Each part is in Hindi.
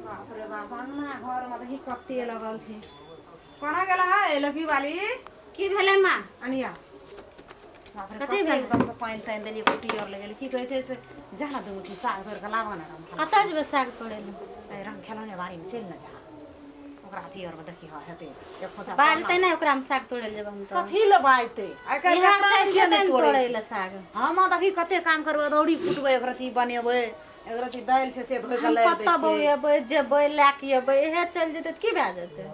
बाप रे बाप अन्ना घर में देखी कत्ते लगल छै कोना गेला है लपी वाली की भेलै माँ अनिया बाप रे कथी कत्ते भेल एकदम से पानी तानि देली कुटी और ले गेली की कहै छै से जाना दू मुट्ठी साग तोड़ के लावा ना कतऽ जेबै साग तोड़ै लए ए रंग खेलौने बाड़ी में चल न जा ओकरा अथी और में देखी ह हेते एक खोसा बाजतै नहि ओकरामे साग तोड़ै लए जेबै हम तऽ कथी ले बाजते आइ काल्हि इहाँ प्राण चलि के जेतै नहीं तोड़ै तोड़े लए साग हम देखी कते काम करबै दौड़ी फुटबै एक रती बनेबै एक रती दालि से धोइ के हम ले कतऽ बौएबै जेबै लए के एबै इहे चलि जेतै तऽ की भए जेतै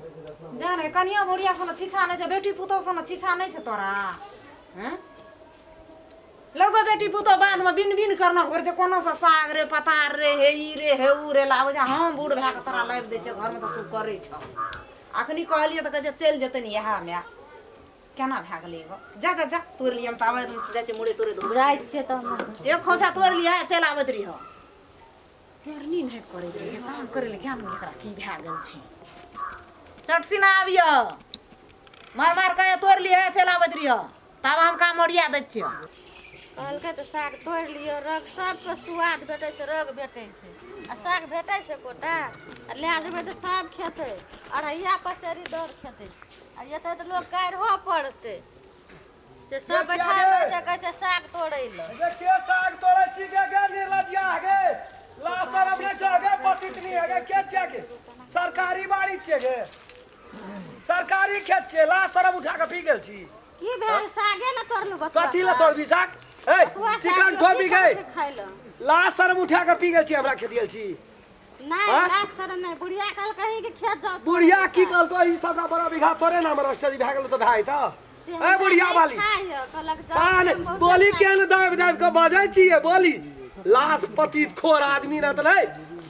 जाने कनिया बुढ़िया सन छीछा नहीं छै बेटी पुतौ सन छीछा नहीं छै तोरा हैं लोगो बेटी पुतौ बाद में बिन बिन करना घर छै कोनो सा साग रे पतार रे हे ई रे हे ऊ रे लाबै छै हम बूढ़ भए के तोरा लाबि दै छै घर में तऽ तू करै छ अखनी कहलिए तऽ कहै छै चलि जेतै ने इएह में केना भए गेलै गो जा जा जा तोड़ लियम तऽ आबै जाइ छै मुड़े तोड़े धो जाइ छियै तऽ एक खोसा तोड़ लिया चल आबैत रही हो तोड़नी नहीं करे रही छै काम करे ले ज्ञान एकरा की भए गेल छै चटसिना आबियो मार मार के तोड़ लिया चल आबैत रही हो तब हम काम ओरिया दै छियै कहलकै तऽ साग तोड़ि लिअ रग सबके स्वाद भेटै छै रग भेटै छै आ साग भेटै छै कोटा आ लए जेबै तऽ सब खेतै अढ़ैया पसेरी दौड़ खेतै आ एतै तऽ लोक काढ़हो पड़तै से सब बैठा रहै छै कहै छै साग तोड़ै लए के साग तोड़ै छी के निर्लजिया गे लाशर अपने छगे पतितनी हगे के छियै गे सरकारी बाड़ी छियै गे सरकारी खेत छियै लाशर उठा के पी गेल छी की भेल सागे न तोड़लू कथी ले तोड़बी साग ए चिकन ठोबी गई लाशर उठा के पी गेल छी हमरा खेतियल छी नहीं लाश शरम नहीं बुढ़िया कहल कही कि खेत जाओ बुढ़िया की कहलको ई सबटा बड़ा बीघा तोरे नाम रजिस्ट्री भए गेल तऽ भाई त ए बुढ़िया वाली पान बोली केन दाब दाब के बजै छियै बोली लाश पतित खोर आदमी न त नहीं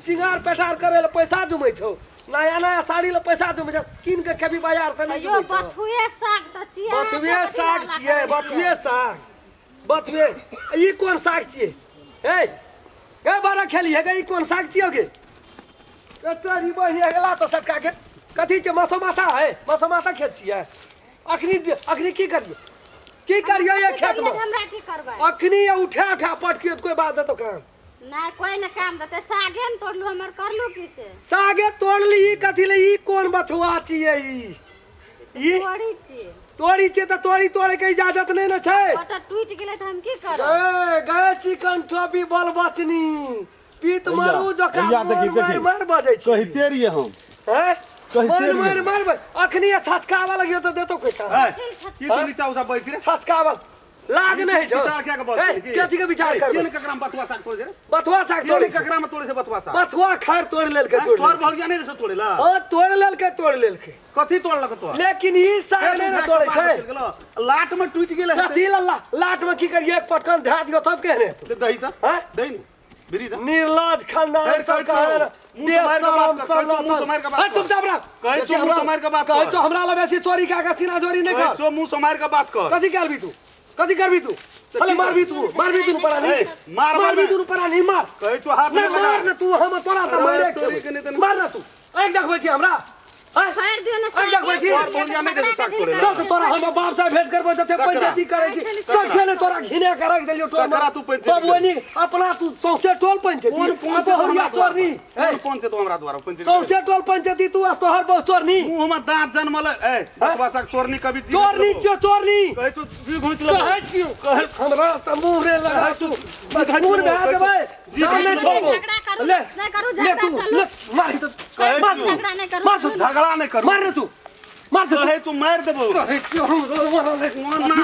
सिंगार पेटार करे ले पैसा जुमै छौ नया नया साड़ी ले पैसा जुमै छ किन के खेबी बाजार से नहीं जुमै छौ बथुए साग त छियै बथुए साग छियै बथुए साग बथुए ई कोन साग छियै ए बारा खेली है गे ई कोन साग छियै गे तोरी बढ़िया गेला तऽ सबका के कथी छै मसोमाथा है मसोमाथा खेत छियै अखनी की करियो ये खेत में हमरा की करबै अखनी ये उठा उठा पटकियो कोई बात देतो काम नहीं कोई न काम देते सागे न तोड़लू हमर करलू की से सागे तोड़ली ई कथी ले ई कोन बथुआ छियै ई तोड़ी छी तोड़ी छै तऽ तोड़ी तोड़े के इजाजत नहीं न छै ओटा टूट गेलै तऽ हम की करब गए चिकन टॉपी बल बचनी पीत मारू जका मार बजै छी कहिते रहिए हम हैं मार अखनी छचकावा लगियो तऽ देतो कोई काम की तो नीचा उसा बैठ रे छचकावा लाग नहीं छौ विचार क्या के बात कथी के विचार कर केन ककरा में बथुआ साग तोड़ रे बथुआ साग तोड़े ककरा में तोड़े से बथुआ साग बथुआ खैर तोड़ लेल के तोड़ तोड़ भगिया नहीं से तोड़ेला हां तोड़ लेल के कथी तोड़लक तो लेकिन ई साग नहीं न तोड़े छै लाट में टूट गेले कथी लाट में की करिए एक पटकन धा दियो तब कहने दही त हैं दही बिरी त निर्लज खानदान सब कहर तुम चुप रह कहे तो हमरा ला बेसी चोरी का सीना जोरी नहीं कर जो मुंह समार के बात कर कथी करबी तू अरे मारबी तू परा नहीं मारबी तू परा नहीं मार कहे तो हाथ में मार न तू हम तोरा त मारे मार न तू एक देखबै छी हमरा फाड़ दियो न एक देखबै छी बोलिया नहीं दे साग तोड़ेला तो तोरा हम बाप से भेंट करबै त पंचायती करे छी सबसे ने तोरा घिने के रख देलियो टोल करा तू पंचायती बबुनी अपना तू सौसे टोल पंचायती अब होरिया चोरनी कौन से तो हमरा द्वारा पंचायती सौसे टोल पंचायती तू तोहर बहुत चोरनी मुंह में दांत जन्मल ए बथुआ साग चोरनी कभी चोरनी चोरनी कहे तो जी घुंच ल कहै छियो हमरा समूह रे लगा तू मजबूर भए देबै सामने छोड़ो ले नहीं करू ले झगड़ा तू चलो ले मार तो झगड़ा नहीं करू मार तू झगड़ा नहीं कर मार रे तू मार तू कहे तू मार देबो कहै छियो हम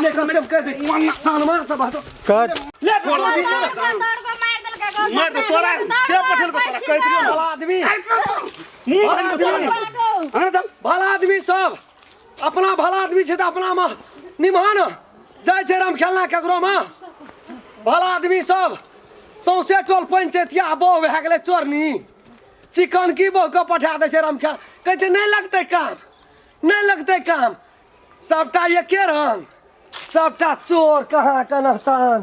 ले कम कर दे सान मार सब कट ले दौड़ को मार देलकै गौ मार दे तोरा के पठल को तोरा कह दियो भला आदमी हां भला आदमी सब अपना भला आदमी छै त अपना में निमान जाय छै राम खेलना ककरो में भला आदमी सब सौसे टोल पंचायतिया बहु भए गेलै चोरनी चिकन की बहु के पठा दै छै राम खेल कहै छै नहीं लगतै काम सबटा एके रंग सबटा चोर कहाँ कनहतान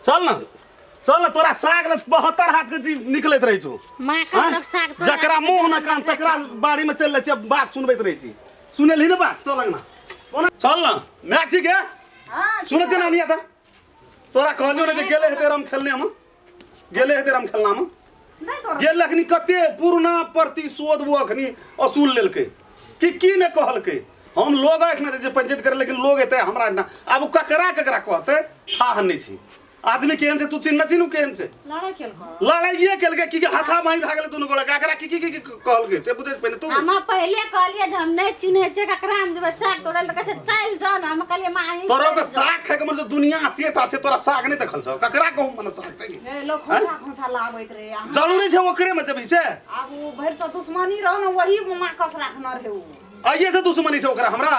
चल न तोरा साग ले 72 हाथ के जीव निकलैत रहै छौ मां कहलक साग तोड़ जकरा मुंह न कान तकरा बाड़ी में चल ले छै बात सुनबैत रहै छी सुनेलही न बात चल ना चल न मैं ठीक है हां सुनत ना नहीं आता तोरा कहलियो ने गेले हेते राम खेलने में गेले हेते राम खेलना में नहीं तोरा जे लखनी कते पूर्णा प्रतिशोध वो अखनी असूल लेलकै की ने कहलकै हम लोग एठना जे पंचायत करे लेकिन लोग एते हमरा ना अब ककरा ककरा कहते था नहीं छी आदमी केहन से तू चिन्ह चिन्ह केहन से लड़ाई खेल कर लड़ाइए केलकै की हाथा माई भागले दुनु गोला ककरा की कहलकै से बुझे पहले तू हम पहले कहलिए जे हम नहीं चिन्हे छै ककरा हम जेबै साग तोड़ल त कहै चल जाओ हम कहलिए माही तोरा के साग खाए के मतलब दुनिया अतेटा छै तोरा साग नहीं देखल छ ककरा कहू मन साग छै ए लोग खोंचा खोंचा लाबैत रे जरूरी छै ओकरे में जब से अब वो भर से दुश्मनी रहो ना वही माकस रखना रहे वो आइए से दुश्मनी छै ओकरा हमरा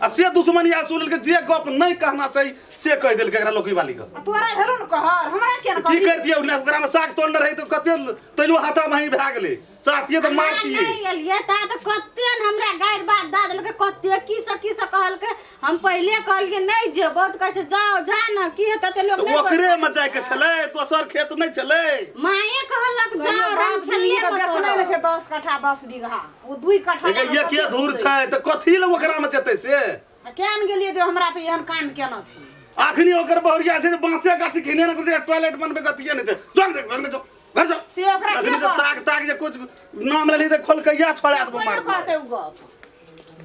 आ से दुश्मनी आसूल के जे गप नहीं कहना चाहिए से कह देल एकरा लोकी वाली के तोरा हेरो न कह हमरा के न की कर दियो ने ओकरा में साग तोड़ने रही तो कते तैयो हाथा माही भाग गेले साथिए तो मारतिए नहीं एलिए ता त कते हमरा गायर बात दा देलकै कते की से कहलकै हम पहले कहलिए नहीं जे बहुत कहै छै जाओ जा न की हेतै त लोग नहीं ओकरे में जाय के छले दोसर खेत नहीं छले माये कहलक जाओ राम खेलिए देखने ने छै 10 कट्ठा 10 बीघा वो 2 कट्ठा ये के दूर छै त कथि ल ओकरा में जेतै से केन गेलिए जो हमरा पे एहन कांड केना छी आखनी ओकर बहुरिया से बांसे गाछी घिने न करे टॉयलेट बनबे गतिए नहीं छै जो घर जो से ओकरा अखनी से साग ताग जे कुछ नाम ले ली त खोल के या छोड़ा कोई न कहते उ गप